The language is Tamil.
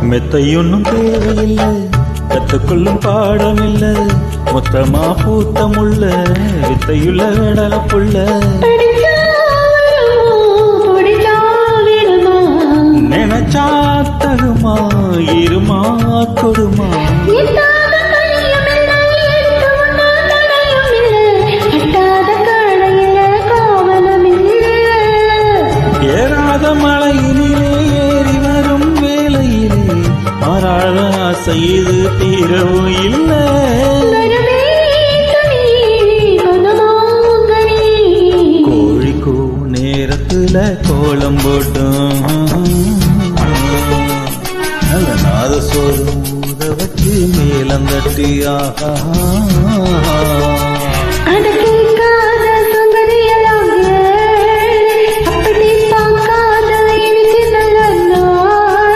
மெத்தையொன்னும் தேவையில்லை, கத்துக்கொள்ளும் பாடமில்லை, மொத்தமா பூத்தமுள்ள வித்தையுள்ள வேடலப்புள்ள. நினைச்சா தகுமா இருமா கொடுமா, ஏறாத மலையினிலே ஏறி வரும் வேலையிலே மாறாத ஆசை இது தீரவும் இல்லை. கோழிக்கோ நேரத்துல கோலம் போட்டும் நல்ல நாத சோறு ஊத வச்சு மேலம் தட்டி ஆஹா